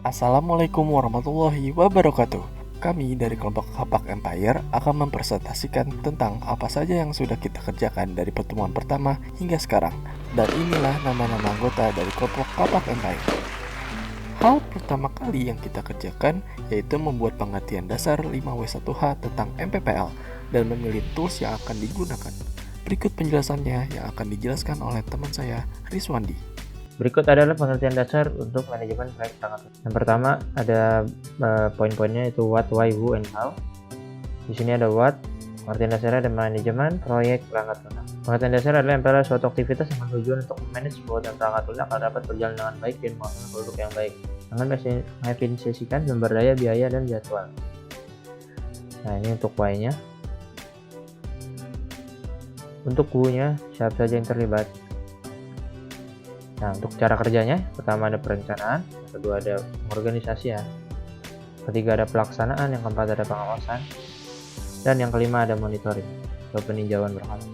Assalamualaikum warahmatullahi wabarakatuh. Kami dari kelompok Kapak Empire akan mempresentasikan tentang apa saja yang sudah kita kerjakan dari pertemuan pertama hingga sekarang. Dan inilah nama-nama anggota dari kelompok Kapak Empire. Hal pertama kali yang kita kerjakan yaitu membuat pengertian dasar 5W1H tentang MPPL dan memilih tools yang akan digunakan. Berikut penjelasannya yang akan dijelaskan oleh teman saya, Rizwandi. Berikut adalah pengertian dasar untuk manajemen proyek perangkat lunak. Yang pertama ada poin-poinnya itu what, why, who, and how. Di sini ada what, pengertian dasarnya ada manajemen proyek perangkat lunak. Pengertian dasar adalah MPL suatu aktivitas yang bertujuan untuk manage sebuah perangkat lunak agar dapat berjalan dengan baik dan menghasilkan produk yang baik dengan mengefisiensikan sumber daya, biaya, dan jadwal. Nah, ini untuk why-nya. Untuk who-nya, siapa saja yang terlibat. Nah, untuk cara kerjanya, pertama ada perencanaan, yang kedua ada pengorganisasian, ketiga ada pelaksanaan, yang keempat ada pengawasan, dan yang kelima ada monitoring atau peninjauan berkala.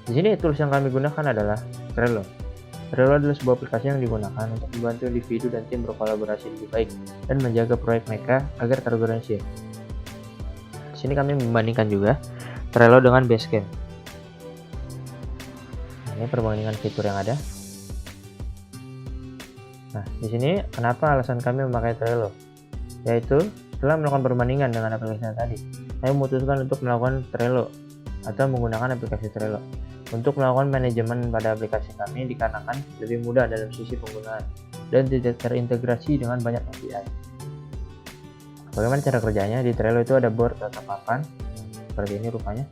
Di sini tools yang kami gunakan adalah Trello. Trello adalah sebuah aplikasi yang digunakan untuk membantu individu dan tim berkolaborasi lebih baik dan menjaga proyek mereka agar terorganisir. Di sini kami membandingkan juga Trello dengan Basecamp. Nah, ini perbandingan fitur yang ada. Nah, di sini kenapa alasan kami memakai Trello? Yaitu setelah melakukan perbandingan dengan aplikasi tadi, saya memutuskan untuk melakukan Trello atau menggunakan aplikasi Trello untuk melakukan manajemen pada aplikasi kami dikarenakan lebih mudah dalam sisi penggunaan dan tidak terintegrasi dengan banyak API. Bagaimana cara kerjanya? Di Trello itu ada board atau papan seperti ini rupanya.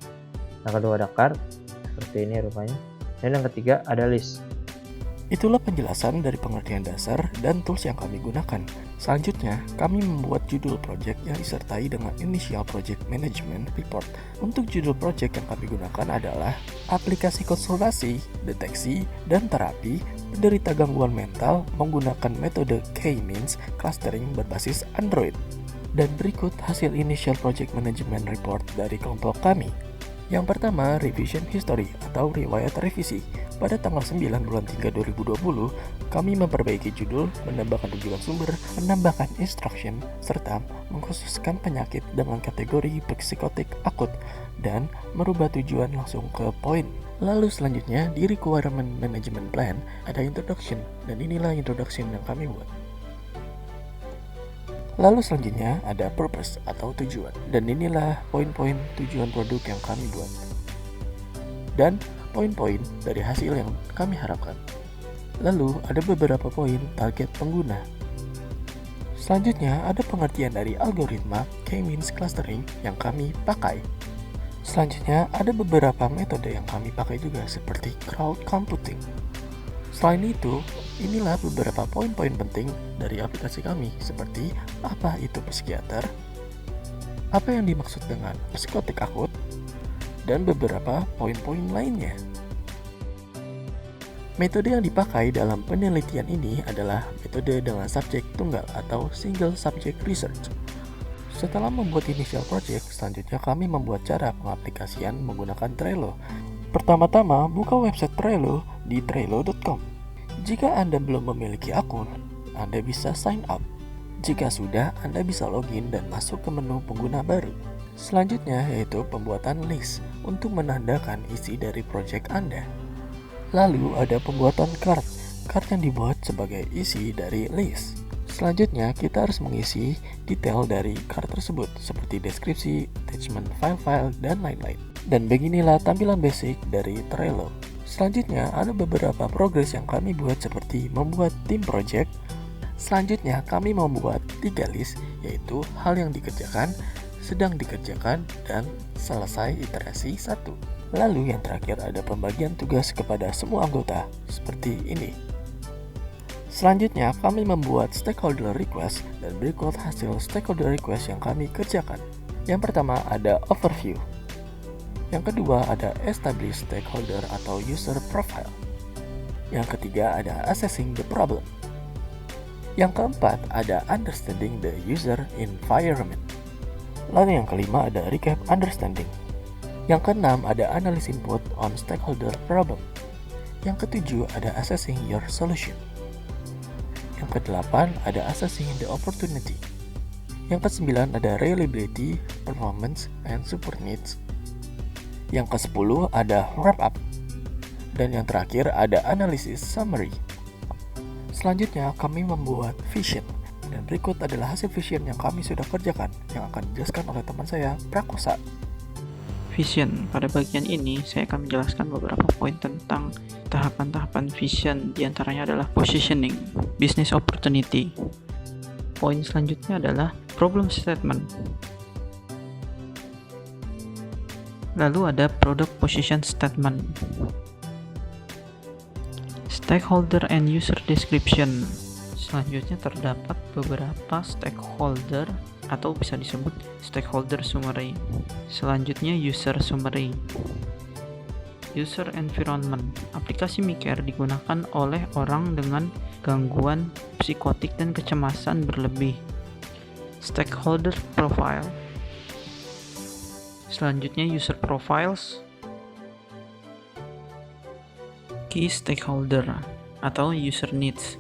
Yang kedua ada card seperti ini rupanya. Dan yang ketiga ada list. Itulah penjelasan dari pengertian dasar dan tools yang kami gunakan. Selanjutnya, kami membuat judul project yang disertai dengan Initial Project Management Report. Untuk judul project yang kami gunakan adalah aplikasi konsultasi, deteksi, dan terapi penderita gangguan mental menggunakan metode K-means clustering berbasis Android. Dan berikut hasil Initial Project Management Report dari kelompok kami. Yang pertama, revision history atau riwayat revisi. Pada tanggal 9 bulan 3 2020, kami memperbaiki judul, menambahkan rujukan sumber, menambahkan instruction, serta mengkhususkan penyakit dengan kategori psikotik akut, dan merubah tujuan langsung ke poin. Lalu selanjutnya, di requirement management plan, ada introduction, dan inilah introduction yang kami buat. Lalu selanjutnya ada purpose atau tujuan, dan inilah poin-poin tujuan produk yang kami buat. Dan poin-poin dari hasil yang kami harapkan. Lalu ada beberapa poin target pengguna. Selanjutnya ada pengertian dari algoritma K-means clustering yang kami pakai. Selanjutnya ada beberapa metode yang kami pakai juga seperti crowd computing. Selain itu, inilah beberapa poin-poin penting dari aplikasi kami seperti apa itu psikiater, apa yang dimaksud dengan psikotik akut, dan beberapa poin-poin lainnya. Metode yang dipakai dalam penelitian ini adalah metode dengan subjek tunggal atau single subject research. Setelah membuat initial project, selanjutnya kami membuat cara pengaplikasian menggunakan Trello. Pertama-tama, buka website Trello di trello.com. Jika Anda belum memiliki akun, Anda bisa sign up. Jika sudah, Anda bisa login dan masuk ke menu pengguna baru. Selanjutnya yaitu pembuatan list untuk menandakan isi dari project Anda. Lalu ada pembuatan card yang dibuat sebagai isi dari list. Selanjutnya kita harus mengisi detail dari card tersebut seperti deskripsi, attachment file-file, dan lain-lain. Dan beginilah tampilan basic dari Trello. Selanjutnya ada beberapa progres yang kami buat seperti membuat tim project. Selanjutnya kami membuat 3 list yaitu hal yang dikerjakan, sedang dikerjakan, dan selesai iterasi 1. Lalu yang terakhir ada pembagian tugas kepada semua anggota seperti ini. Selanjutnya kami membuat stakeholder request dan berikut hasil stakeholder request yang kami kerjakan. Yang pertama ada overview. Yang kedua ada establish stakeholder atau user profile. Yang ketiga ada assessing the problem. Yang keempat ada understanding the user environment. Lalu yang kelima ada recap understanding. Yang keenam ada analysis input on stakeholder problem. Yang ketujuh ada assessing your solution. Yang ke-8 ada assessing the opportunity. Yang ke-9 ada reliability, performance, and support needs. Yang ke-10 ada wrap up. Dan yang terakhir ada analysis summary. Selanjutnya kami membuat vision. Dan berikut adalah hasil vision yang kami sudah kerjakan yang akan dijelaskan oleh teman saya, Prakosa. Vision. Pada bagian ini, saya akan menjelaskan beberapa poin tentang tahapan-tahapan vision. Di antaranya adalah positioning, business opportunity. Poin selanjutnya adalah problem statement. Lalu ada product position statement. Stakeholder and user description. Selanjutnya terdapat beberapa stakeholder atau bisa disebut stakeholder summary. Selanjutnya user summary. User environment. Aplikasi Miker digunakan oleh orang dengan gangguan psikotik dan kecemasan berlebih. Stakeholder profile. Selanjutnya user profiles. Key stakeholder atau user needs.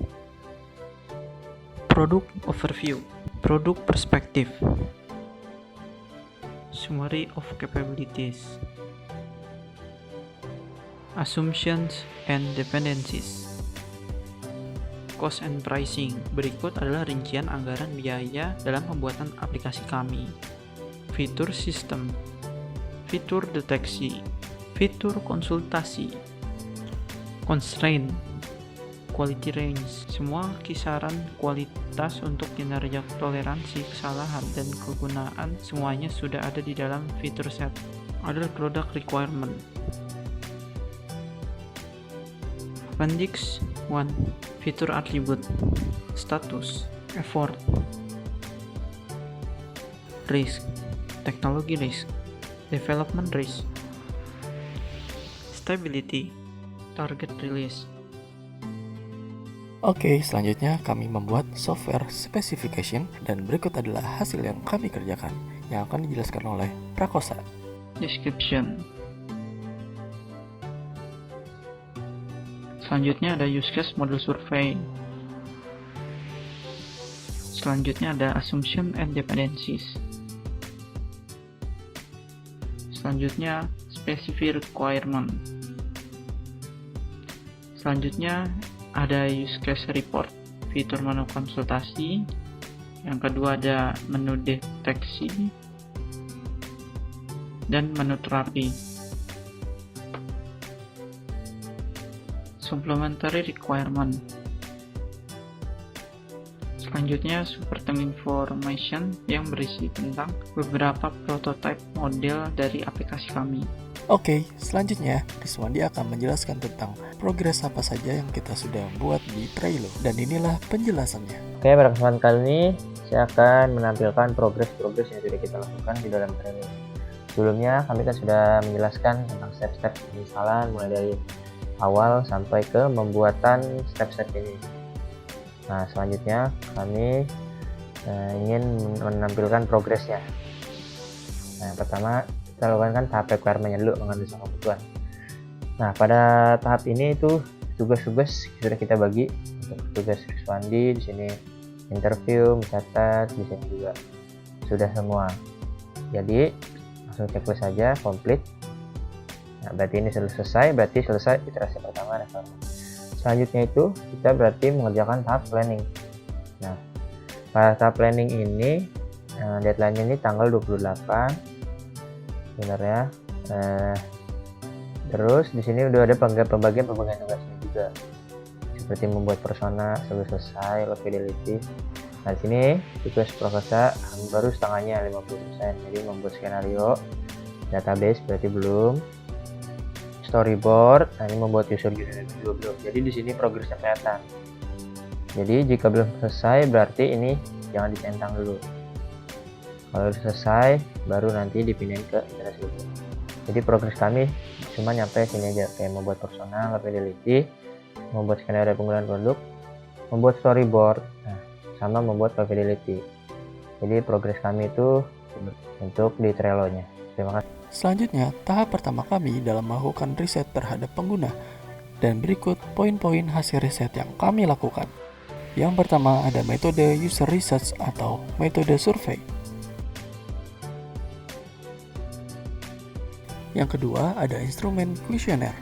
Product overview. Produk perspektif. Summary of capabilities. Assumptions and dependencies. Cost and pricing. Berikut adalah rincian anggaran biaya dalam pembuatan aplikasi kami. Fitur sistem. Fitur deteksi. Fitur konsultasi. Constraint. Quality range. Semua kisaran kualitas untuk kinerja, toleransi, kesalahan, dan kegunaan semuanya sudah ada di dalam fitur set. Ada product requirement. Appendix 1. Fitur attribute. Status. Effort. Risk. Teknologi risk. Development risk. Stability. Target release. Oke, selanjutnya kami membuat software specification dan berikut adalah hasil yang kami kerjakan yang akan dijelaskan oleh Prakosa. Description. Selanjutnya ada use case model survey. Selanjutnya ada assumption and dependencies. Selanjutnya specific requirement. Selanjutnya ada use case report, fitur menu konsultasi. Yang kedua ada menu deteksi dan menu terapi. Supplementary requirement. Selanjutnya supporting information yang berisi tentang beberapa prototipe model dari aplikasi kami. Oke, selanjutnya Rizwandi akan menjelaskan tentang progres apa saja yang kita sudah buat di Trello. Dan inilah penjelasannya. Oke, pada kesempatan kali ini saya akan menampilkan progres-progres yang sudah kita lakukan di dalam Trello. Sebelumnya kami kan sudah menjelaskan tentang step-step penginstalan mulai dari awal sampai ke pembuatan step-step ini. Nah, selanjutnya kami ingin menampilkan progresnya. Nah, yang pertama kita lakukan kan tahap requirement-nya dulu, mengambil semua kebutuhan. Nah, pada tahap ini itu tugas-tugas sudah kita bagi untuk tugas Rizwandi. Di sini interview, mencatat, di sini juga sudah semua. Jadi langsung checklist saja, complete. Nah, berarti ini sudah selesai, berarti selesai iterasi pertama requirement. Selanjutnya itu kita berarti mengerjakan tahap planning. Nah, pada tahap planning ini deadline-nya ini tanggal 28 sebenarnya. Terus di sini udah ada pembagian tugasnya juga, seperti membuat persona sudah selesai, load fidelity. Nah, di sini tugas Prakosa baru setengahnya 50%. Jadi membuat skenario database berarti belum. Storyboard, nah ini membuat user juga belum. Jadi di sini progresnya kelihatan. Jadi jika belum selesai berarti ini jangan dicentang dulu. Kalau sudah selesai baru nanti dipindahin ke iterasi berikutnya. Jadi progres kami cuma nyampe sini aja, kayak membuat persona, fidelity, membuat skenario penggunaan produk, membuat storyboard, nah, sama membuat fidelity. Jadi progres kami itu untuk di Trello-nya. Terima kasih. Selanjutnya, tahap pertama kami dalam melakukan riset terhadap pengguna. Dan berikut poin-poin hasil riset yang kami lakukan. Yang pertama ada metode user research atau metode survei. Yang kedua ada instrumen kuesioner.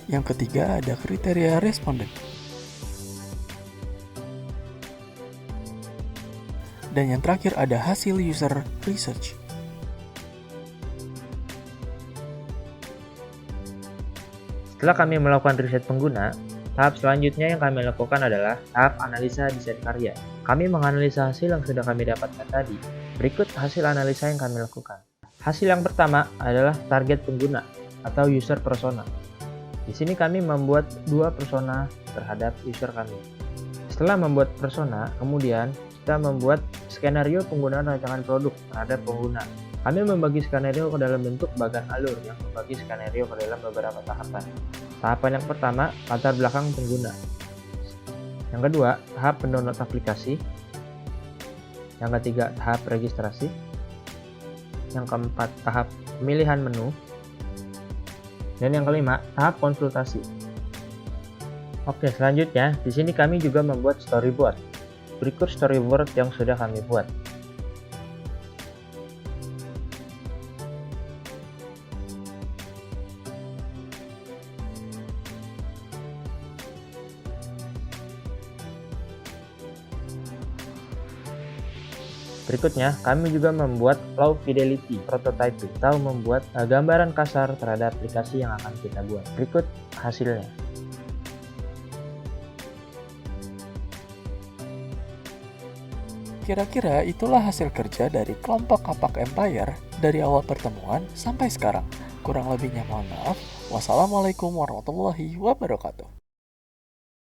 Yang ketiga ada kriteria responden. Dan yang terakhir ada hasil user research. Setelah kami melakukan riset pengguna, tahap selanjutnya yang kami lakukan adalah tahap analisa desain karya. Kami menganalisa hasil yang sudah kami dapatkan tadi. Berikut hasil analisa yang kami lakukan. Hasil yang pertama adalah target pengguna atau user persona. Di sini kami membuat dua persona terhadap user kami. Setelah membuat persona, kemudian kita membuat skenario penggunaan rancangan produk terhadap pengguna. Kami membagi skenario ke dalam bentuk bagan alur yang membagi skenario ke dalam beberapa tahapan. Tahapan yang pertama, latar belakang pengguna. Yang kedua, tahap mendownload aplikasi. Yang ketiga, tahap registrasi. Yang keempat, tahap pemilihan menu. Dan yang kelima, tahap konsultasi. Oke, selanjutnya di sini kami juga membuat storyboard. Berikut storyboard yang sudah kami buat. Berikutnya, kami juga membuat low fidelity prototyping atau membuat gambaran kasar terhadap aplikasi yang akan kita buat. Berikut hasilnya. Kira-kira itulah hasil kerja dari kelompok Kapak Empire dari awal pertemuan sampai sekarang. Kurang lebihnya mohon maaf. Wassalamualaikum warahmatullahi wabarakatuh.